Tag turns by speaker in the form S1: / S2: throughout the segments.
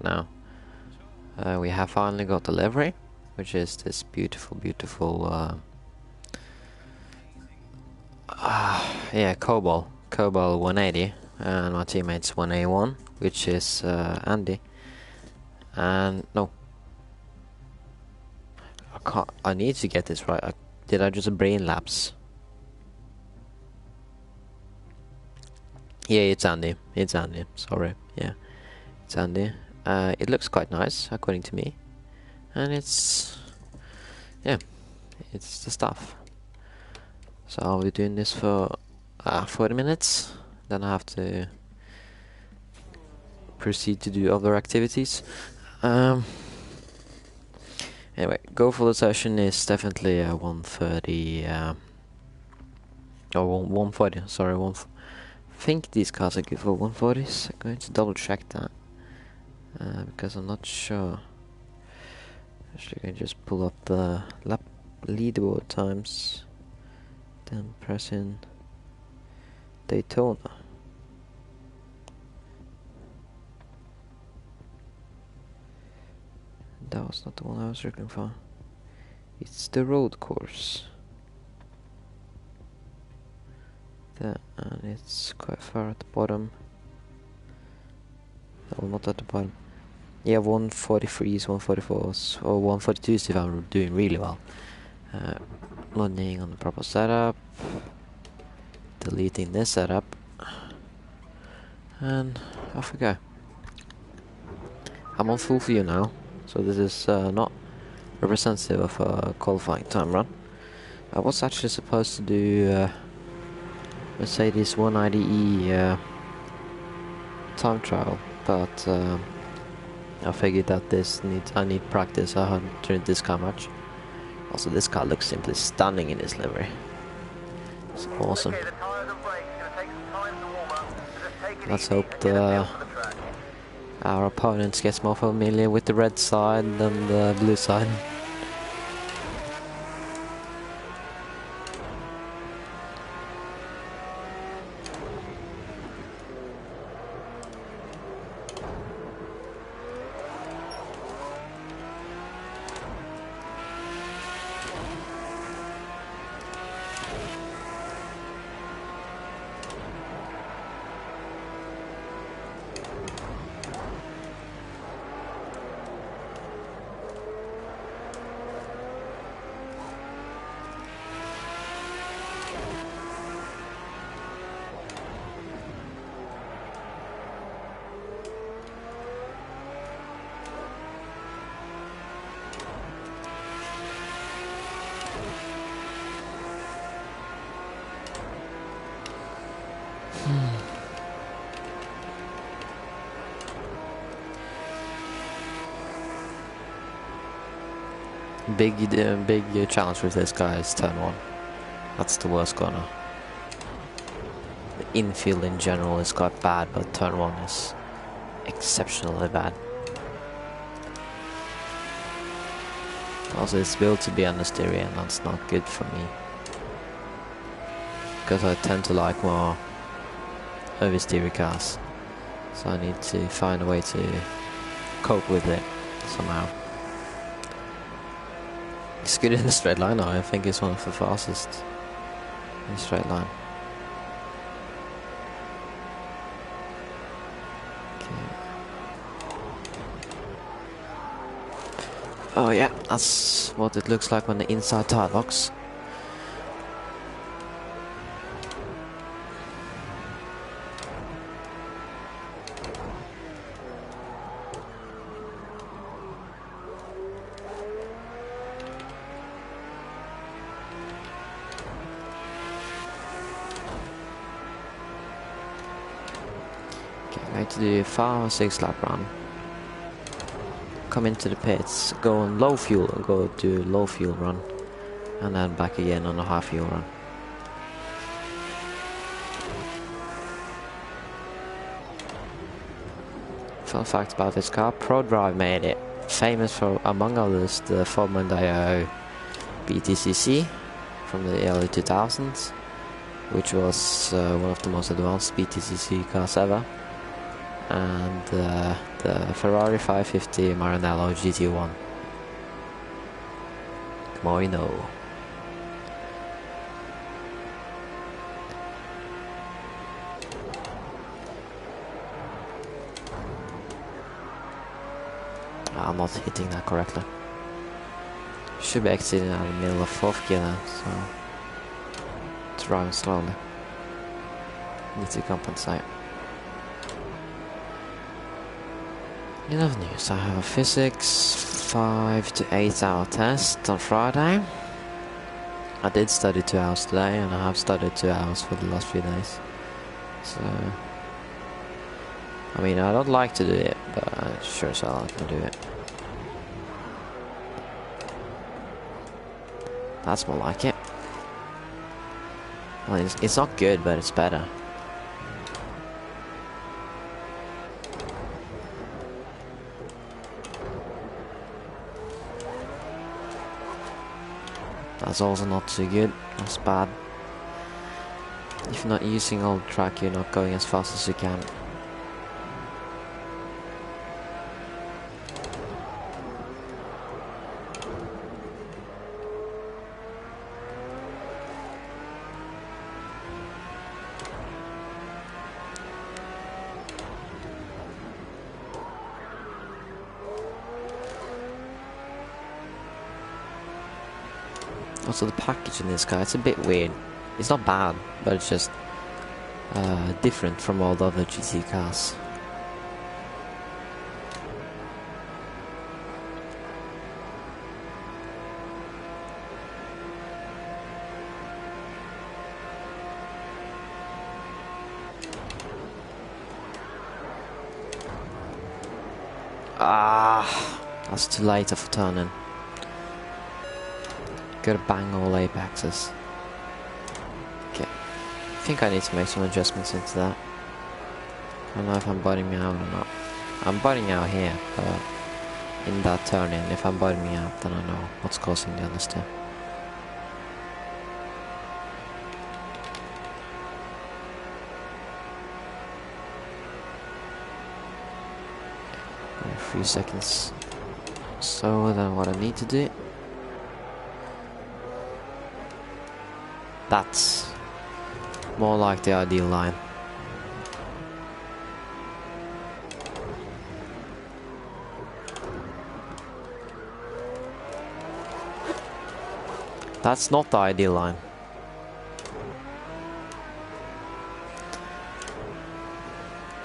S1: now. We have finally got the livery, which is this beautiful, beautiful, yeah, Cobalt 180, and my teammate's 1A1, which is Andy. And no, I need to get this right. Did I just brain lapse? Yeah, it's Andy. It's Andy. Sorry. Yeah, it's Andy. It looks quite nice, according to me. And it's... yeah, it's the stuff. So I'll be doing this for 40 minutes. Then I have to proceed to do other activities. Anyway, goal for the session is definitely 130... oh, 140, sorry, I think these cars are good for 140s. I'm going to double check that. Because I'm not sure. Actually, I can just pull up the leaderboard times. Then press in Daytona. That was not the one I was looking for. It's the road course. There, and it's quite far at the bottom. No, not at the bottom. Yeah, 143s, 144s, or 142s if I'm doing really well. Loading on the proper setup. Deleting this setup. And off we go. I'm on full view now, so this is not representative of a qualifying time run. I was actually supposed to do Mercedes 190E time trial, but I figured that I need practice. I haven't driven this car much. Also, this car looks simply stunning in this livery. It's awesome. Let's hope our opponents gets more familiar with the red side than the blue side. Big challenge with this guy is turn 1. That's the worst corner. The infield in general is quite bad, but turn 1 is exceptionally bad. Also, it's built to be understeery, and that's not good for me, because I tend to like more oversteery cars. So I need to find a way to cope with it somehow. It's good in the straight line now. I think it's one of the fastest in straight line. Okay. Oh yeah, that's what it looks like when the inside tire locks. To do a 5 or 6 lap run, come into the pits, go on low fuel and go to low fuel run, and then back again on a high fuel run. Fun fact about this car: ProDrive made it famous for, among others, the Formula Mondeo BTCC from the early 2000s, which was one of the most advanced BTCC cars ever. And the Ferrari 550 Maranello GT1. The more you know. I'm not hitting that correctly. Should be exiting out of the middle of 4th gear now, so it's driving slowly. Need to compensate. In other news, I have a physics 5 to 8 hour test on Friday. I did study 2 hours today, and I have studied 2 hours for the last few days. So, I mean, I don't like to do it, but I sure as hell I can do it. That's more like it. Well, it's not good, but it's better. That's also not too good. That's bad. If you're not using old track, you're not going as fast as you can. Also, the package in this car, it's a bit weird. It's not bad, but it's just different from all the other GT cars. Ah, that's too late for turning. Gotta bang all apexes. Okay. I think I need to make some adjustments into that. I don't know if I'm butting me out or not. I'm butting out here, but in that turn in, if I'm butting me out, then I know what's causing the others to. A few seconds slower than what I need to do. That's more like the ideal line. That's not the ideal line.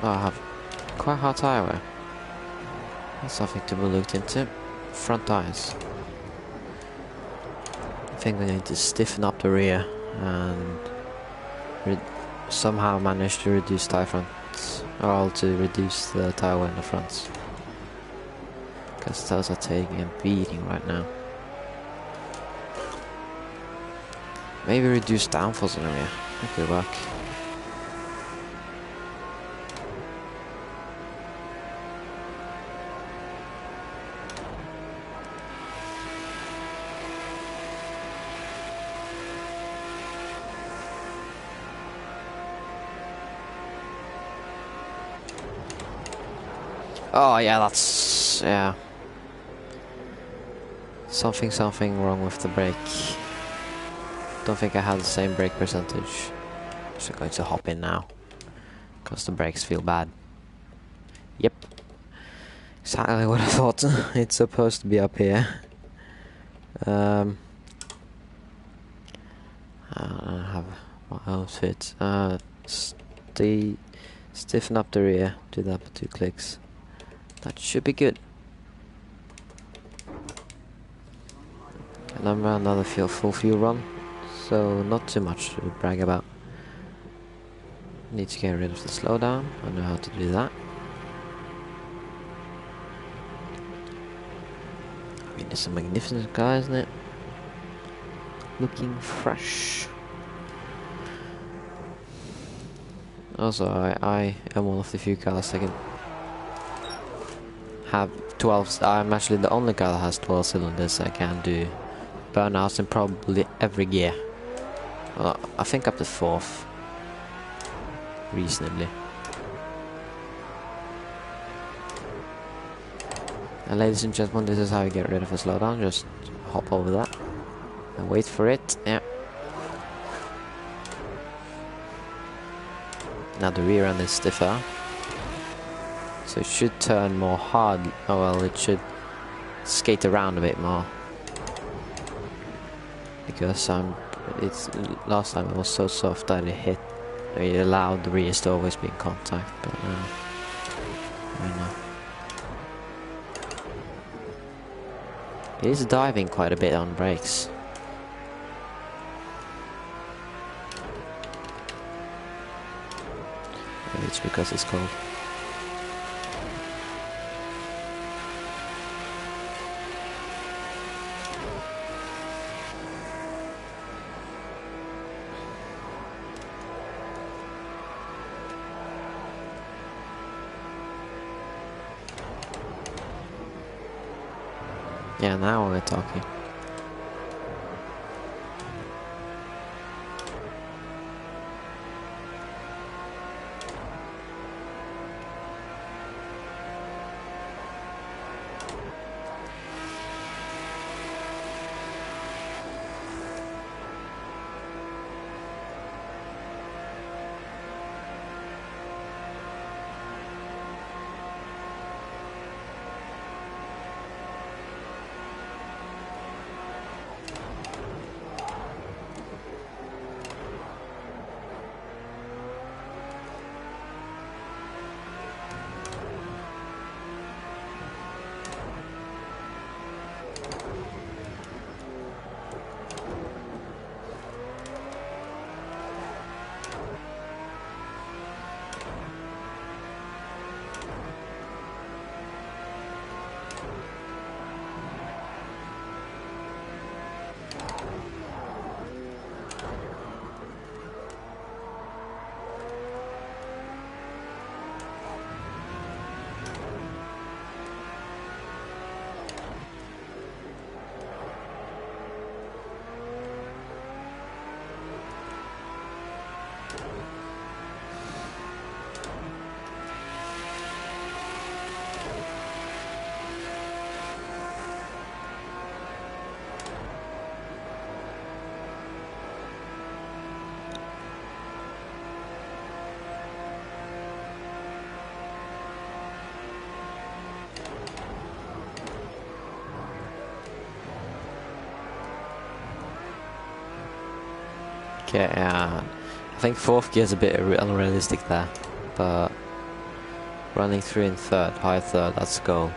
S1: Oh, I have quite hard tire wear. That's something to be looked into. Front tires. I think I need to stiffen up the rear and somehow manage to reduce tire fronts, or to reduce the tire wear in the fronts, because those are taking a beating right now. Maybe reduce downforce in the rear, that could work. Oh yeah, that's, yeah. Something wrong with the brake. Don't think I have the same brake percentage. So I'm going to hop in now, because the brakes feel bad. Yep. Exactly what I thought. It's supposed to be up here. I don't have my outfit. Stiffen up the rear. Do that for 2 clicks. That should be good. And I'm another full fuel run, so not too much to brag about. Need to get rid of the slowdown. I know how to do that. I mean, it's a magnificent car, isn't it? Looking fresh. Also, I am one of the few cars that can have 12. I'm actually the only car that has 12 cylinders. I can do burnouts in probably every gear. Well, I think up to 4th. Reasonably. And ladies and gentlemen, this is how you get rid of a slowdown. Just hop over that and wait for it. Yeah. Now the rear end is stiffer, so it should turn more hard. Oh well, it should skate around a bit more. Because it's last time it was so soft that it allowed the rears to always be in contact. But I don't know. It is diving quite a bit on brakes. Maybe it's because it's cold. Yeah, now we're talking. Okay, I think fourth gear is a bit unrealistic there, but running through in third, high third, that's the goal.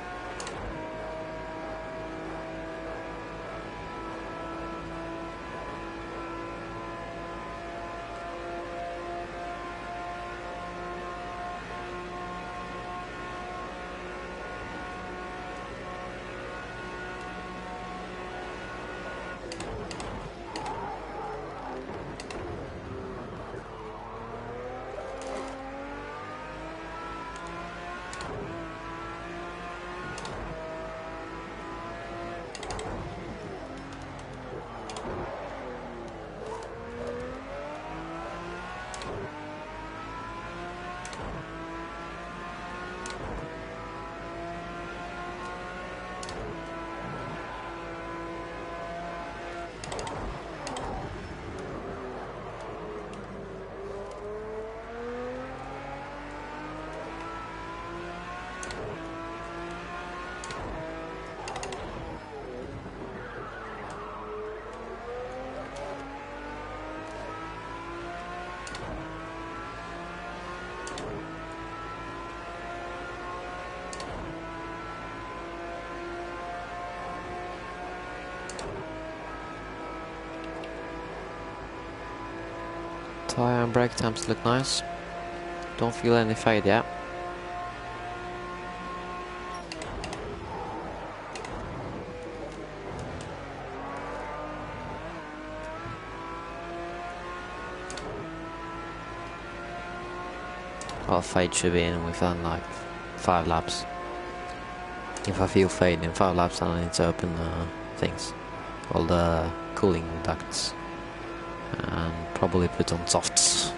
S1: Tire and brake temps look nice. Don't feel any fade yet. Well, fade should be in within like 5 laps. If I feel fade in 5 laps, then I need to open things. All the cooling ducts. And probably put on softs.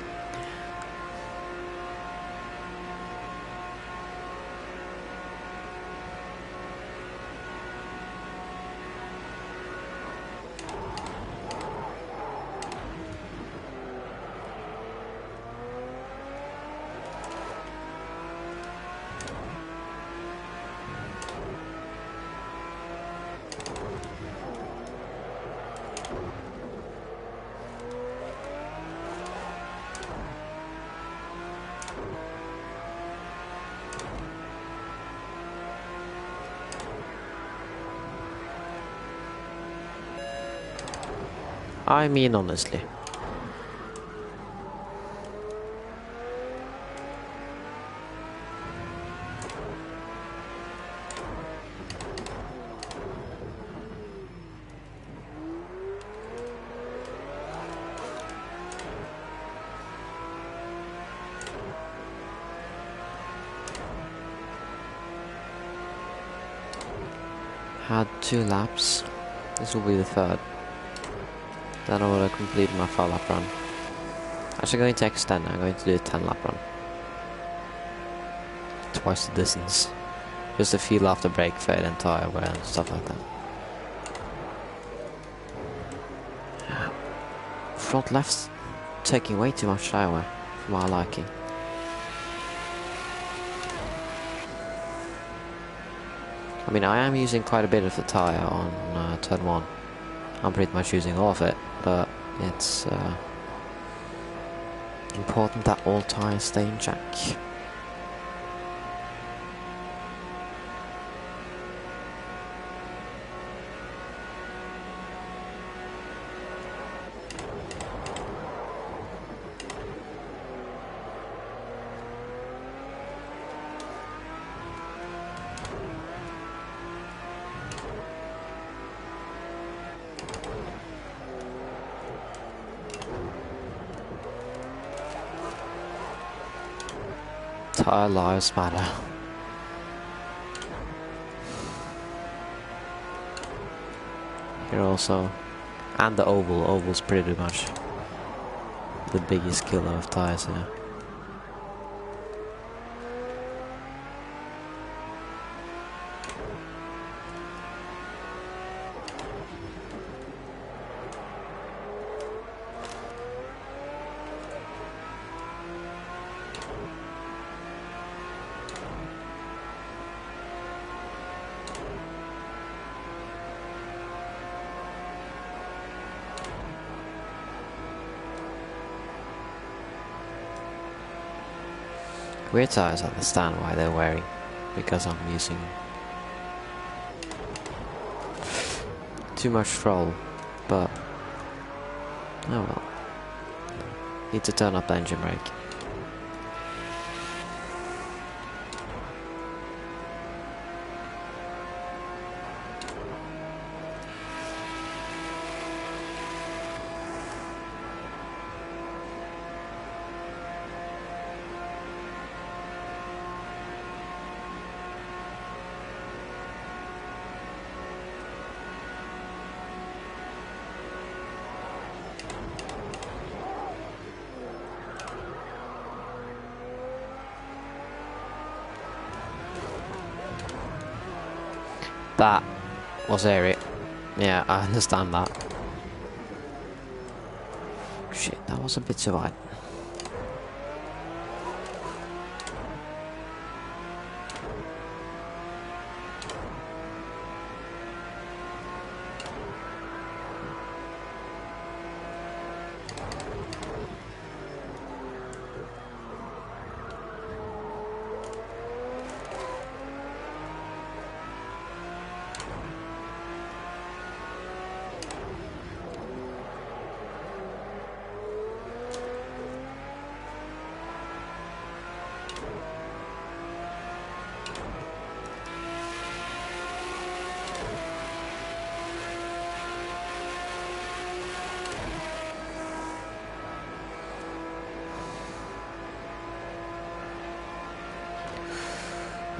S1: I mean, honestly. Had 2 laps. This will be the 3rd. Then I would have completed my 4-lap run. Actually going to extend, I'm going to do a 10-lap run. Twice the distance. Just to feel after brake fade and tire wear and stuff like that. Front left's taking way too much tire wear for my liking. I mean, I am using quite a bit of the tire on turn 1. I'm pretty much using all of it, but it's important that all tires stay in check. Tire lives matter. Here also, and the oval. Oval's pretty much the biggest killer of tires here. Rear tires, I understand why they're wearing, because I'm using too much throttle, but oh well. Need to turn up the engine brake. That was area. Yeah, I understand that. Shit, that was a bit too wide.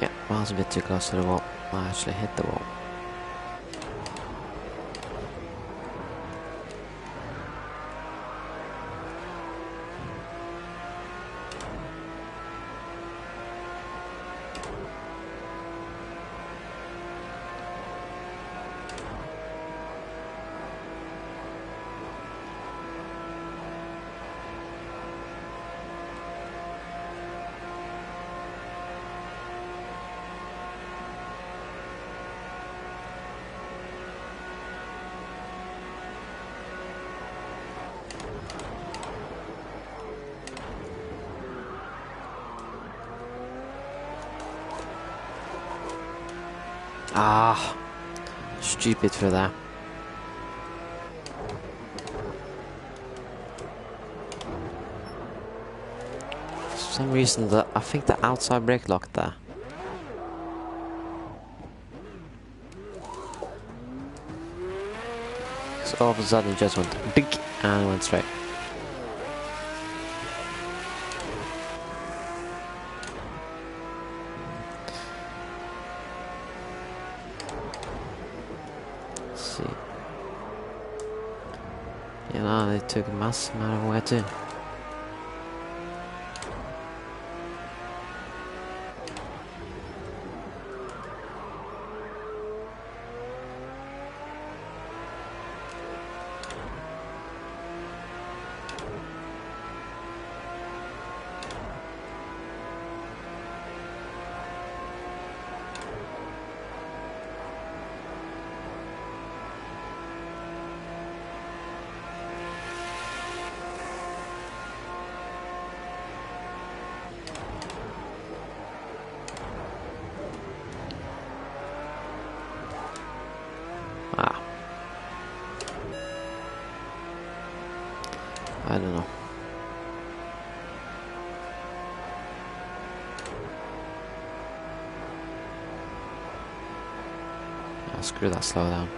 S1: Yeah, I was a bit too close to the wall. I actually hit the wall. Ah, stupid for that. some reason I think the outside brake locked there. So all of a sudden it just went big and went straight. Let's see. You know, they took a massive amount of wear too. Ah. I don't know. Oh, screw that slowdown.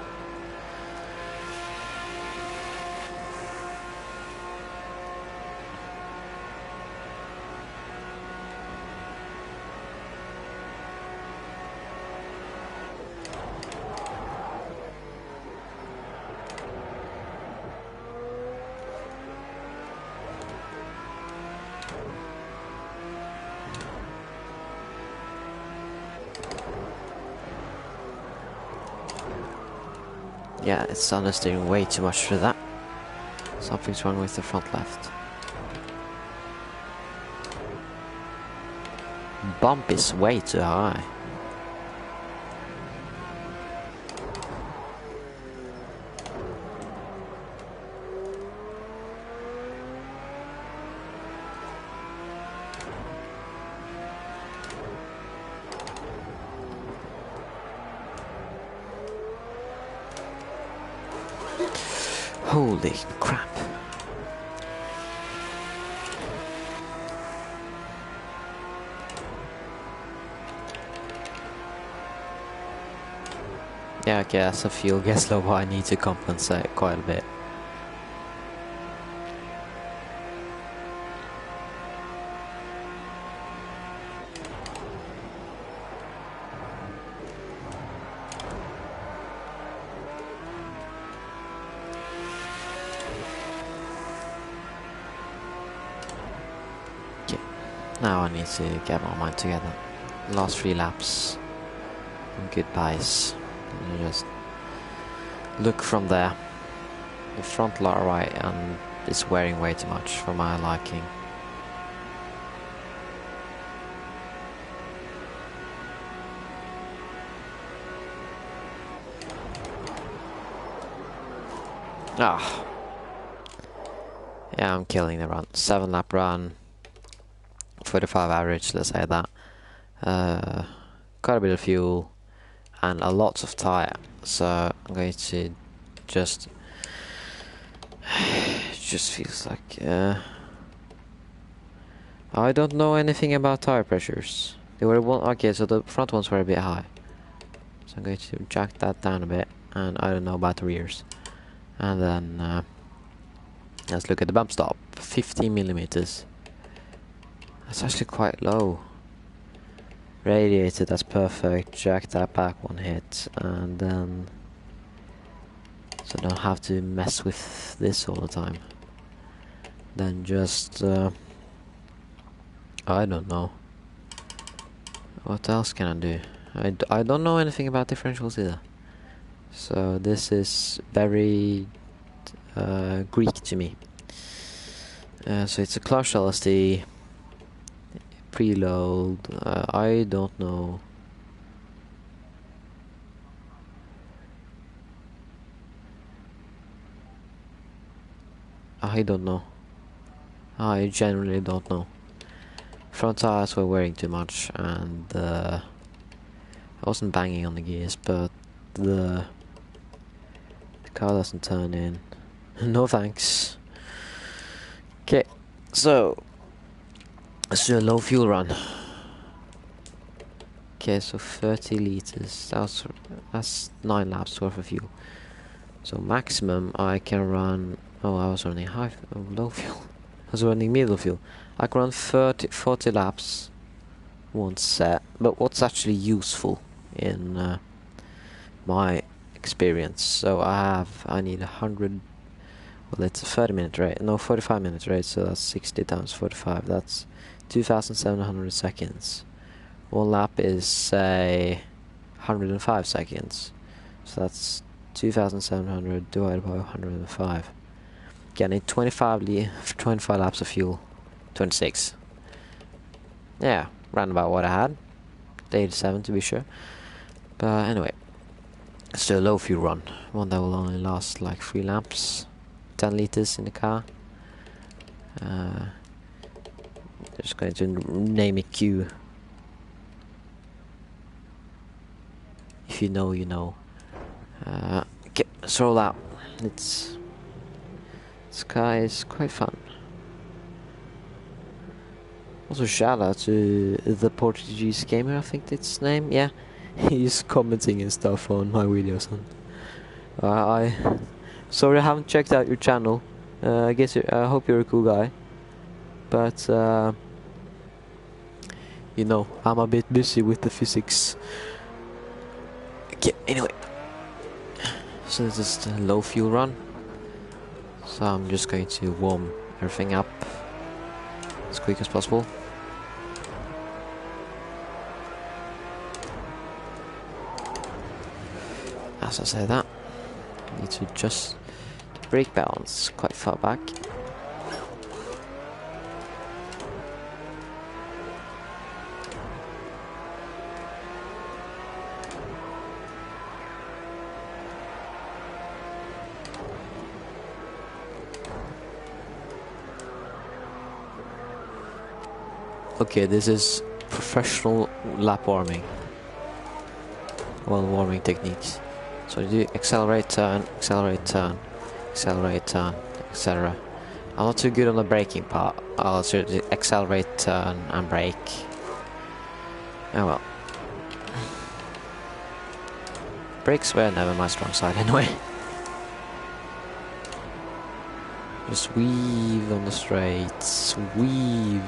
S1: Yeah, it's understeering way too much for that. Something's wrong with the front left. Bump is way too high. Holy crap. Yeah, okay, that's a fuel gets low, but I need to compensate quite a bit. Now I need to get my mind together. Last 3 laps. And goodbyes. And just look from there. The front right and it's wearing way too much for my liking. Ah. Yeah, I'm killing the run. 7 lap run. 45 average, let's say that. Quite a bit of fuel and a lot of tire, so I'm going to just feels like I don't know anything about tire pressures. They were okay, so the front ones were a bit high, so I'm going to jack that down a bit, and I don't know about the rears. And then let's look at the bump stop. 15 millimeters. That's actually quite low. Radiator, that's perfect. Jack that back 1 hit, and then so I don't have to mess with this all the time. Then just I don't know. What else can I do? I don't know anything about differentials either. So this is very Greek to me. So it's a clutch LSD. Preload, I don't know. I don't know. I genuinely don't know. Front tires were wearing too much, and I wasn't banging on the gears, but the car doesn't turn in. No thanks. Okay, so Let's do a low fuel run. Okay, so 30 liters. That's 9 laps worth of fuel. So maximum I can run. Oh, I was running low fuel. I was running middle fuel. I can run 40 laps one set. But what's actually useful in my experience? So I need 100. Well, it's a 30-minute race. No, 45-minute race. So that's 60 times 45. That's 2,700 seconds. One lap is say 105 seconds. So that's 2,700 divided by 105. Okay, I need 25 laps of fuel. 26. Yeah, round about what I had. 87 to be sure. But anyway, it's a low fuel run. One that will only last like 3 laps. 10 liters in the car. Just going to name it Q. If you know, you know. Okay, let's roll out. This car is quite fun. Also, shout out to the Portuguese gamer, I think that's his name. Yeah, he's commenting and stuff on my videos. And sorry, I haven't checked out your channel. I hope you're a cool guy. But you know, I'm a bit busy with the physics. Okay, anyway. So this is the low fuel run. So I'm just going to warm everything up as quick as possible. As I say that, I need to adjust the brake balance quite far back. Okay, this is professional lap warming. Well, warming techniques. So you do accelerate, turn, etc. I'm not too good on the braking part. I'll also do accelerate, turn, and brake. Oh well. Brakes were never my strong side anyway. Just weave on the straights, weave.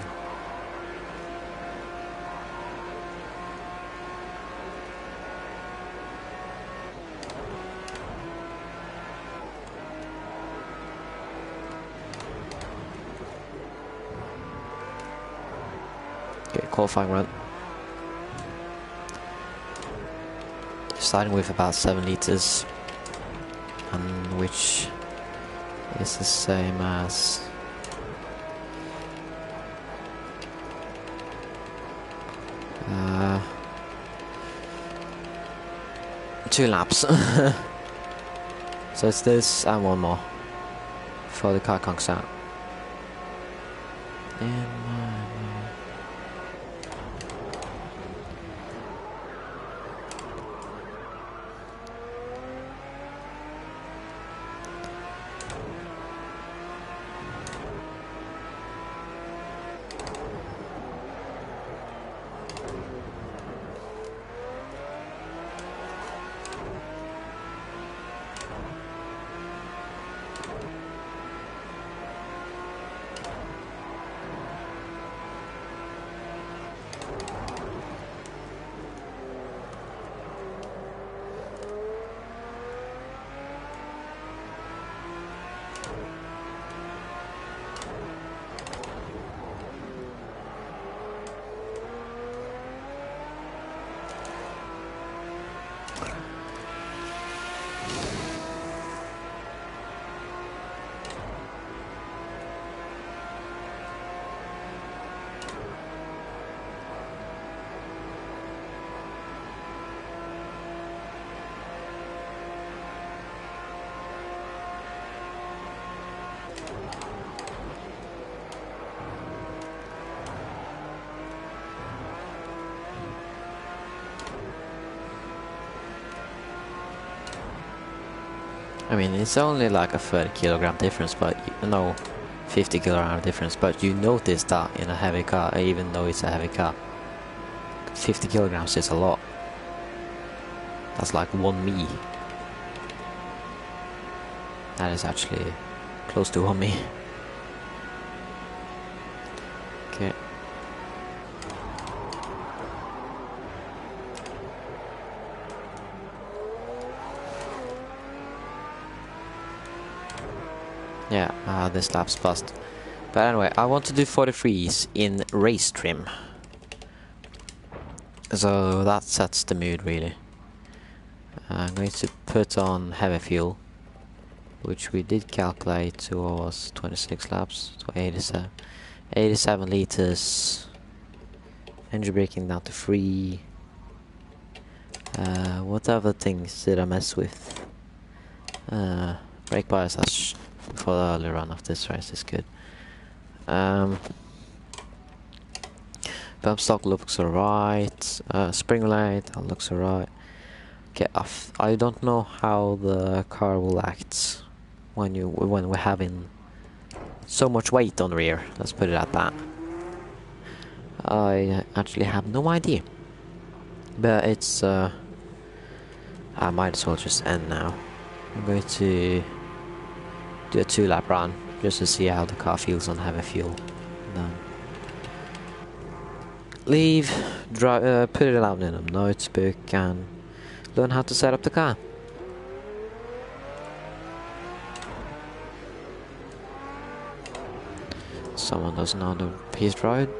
S1: Okay, qualifying run. Starting with about 7 liters, and which is the same as two laps. So it's this and one more before the car conks out. I mean, it's only like a 30 kilogram difference, but you know, 50 kilogram difference, but you notice that in a heavy car, even though it's a heavy car. 50 kilograms is a lot. That's like 1 me. That is actually close to 1 me. Okay. Yeah, this lap's bust. But anyway, I want to do 43s in race trim. So that sets the mood really. I'm going to put on heavy fuel, which we did calculate towards 26 laps, so 87 liters. Engine braking down to 3. What other things did I mess with? Brake bias for the early run of this race is good. Bump stock looks alright. Spring light looks alright. Okay, I don't know how the car will act when we're having so much weight on the rear. Let's put it at that. I actually have no idea. But it's I might as well just end now. I'm going to do a 2-lap run just to see how the car feels on heavy fuel. Then leave, drive, put it out in a notebook and learn how to set up the car. Someone doesn't know the paved road.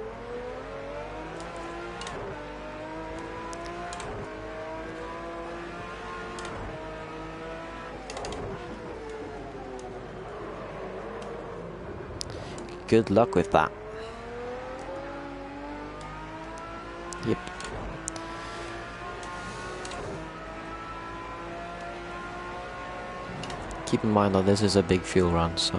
S1: Good luck with that. Yep. Keep in mind that this is a big fuel run, so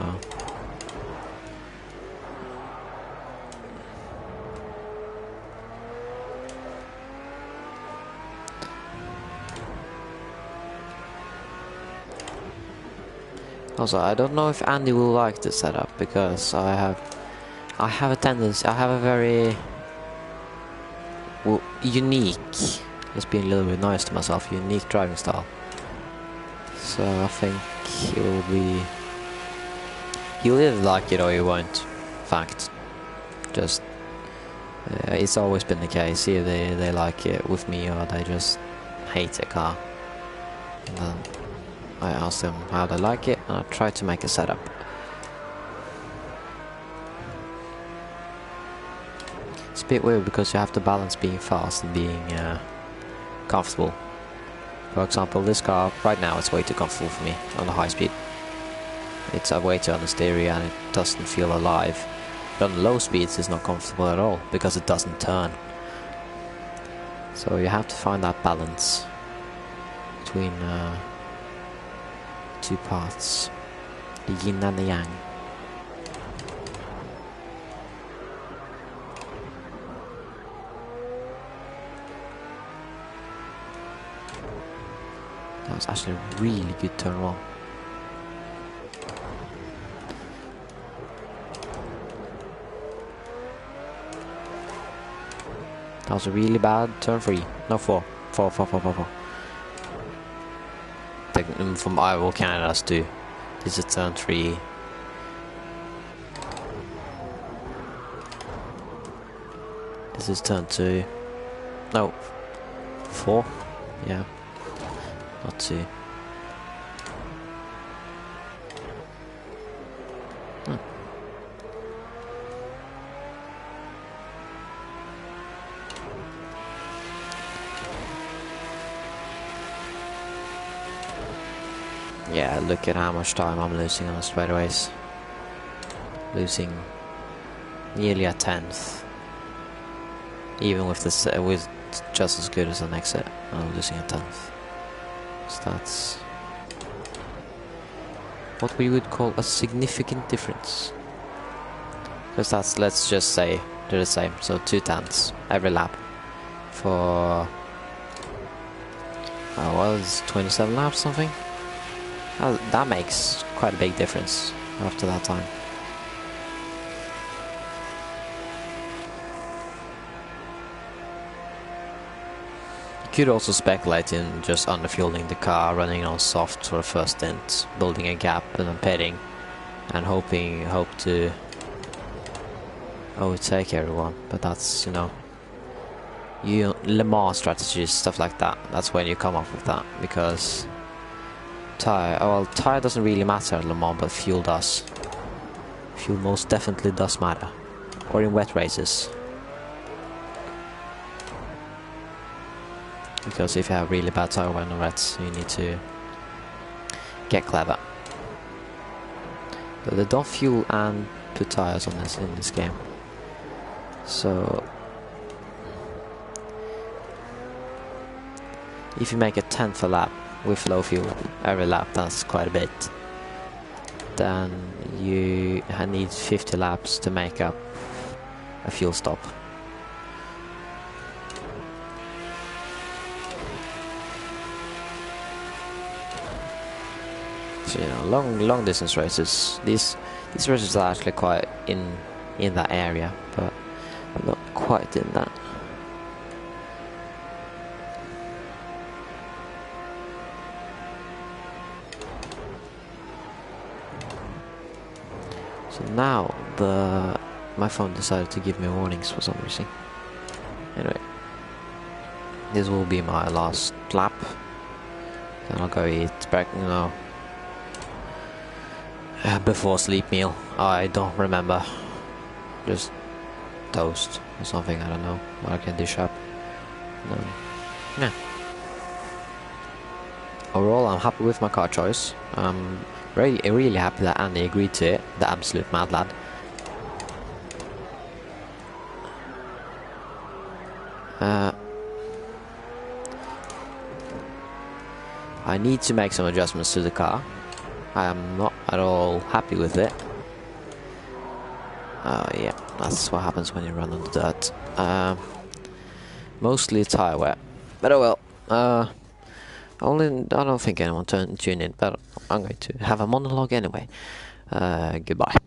S1: also, I don't know if Andy will like this setup because I have a tendency, I have a very unique, just being a little bit nice to myself, unique driving style. So I think he'll either like it or he won't. Fact, just it's always been the case. Either they like it with me or they just hate the car. And then I ask them how they like it, and I try to make a setup. It's a bit weird because you have to balance being fast and being comfortable. For example, this car right now it's way too comfortable for me on the high speed. It's way too understeery and it doesn't feel alive. But on low speeds it's not comfortable at all because it doesn't turn. So you have to find that balance between two parts, the yin and the yang. That was actually a really good turn one. That was a really bad turn 3. No, 4. 4. From Iowa, Canada's 2. This is turn 3. This is turn 2. No. 4? Yeah. Not 2. Yeah, look at how much time I'm losing on the straightaways. Losing nearly a tenth. Even with this, with just as good as an exit, I'm losing a tenth. So that's what we would call a significant difference. Because that's, let's just say, they're the same. So 2/10 every lap for was 27 laps something. That makes quite a big difference after that time. could also speculate in just underfueling the car, running on soft for the first stint, building a gap and then pitting, and hope to overtake everyone. But that's, you know, Le Mans strategies, stuff like that. That's when you come up with that, because tire doesn't really matter at Le Mans, but fuel does. Fuel most definitely does matter, or in wet races. Because if you have really bad tire wear on wets, you need to get clever. But they don't fuel and put tires on this in this game. So if you make a 10th a lap with low fuel every lap, that's quite a bit. Then you need 50 laps to make up a fuel stop. So, you know, long distance races. These races are actually quite in that area, but I'm not quite in that. So now my phone decided to give me warnings for some reason. Anyway, this will be my last lap. Then I'll go eat breakfast, you know, before sleep meal. I don't remember. Just toast or something, I don't know what I can dish up. Yeah. Overall, I'm happy with my car choice. I'm really happy that Andy agreed to it, the absolute mad lad. I need to make some adjustments to the car. I am not at all happy with it. Yeah, that's what happens when you run on the dirt. Mostly tire wear, but oh well. I don't think anyone tuned in, but I'm going to have a monologue anyway. Goodbye.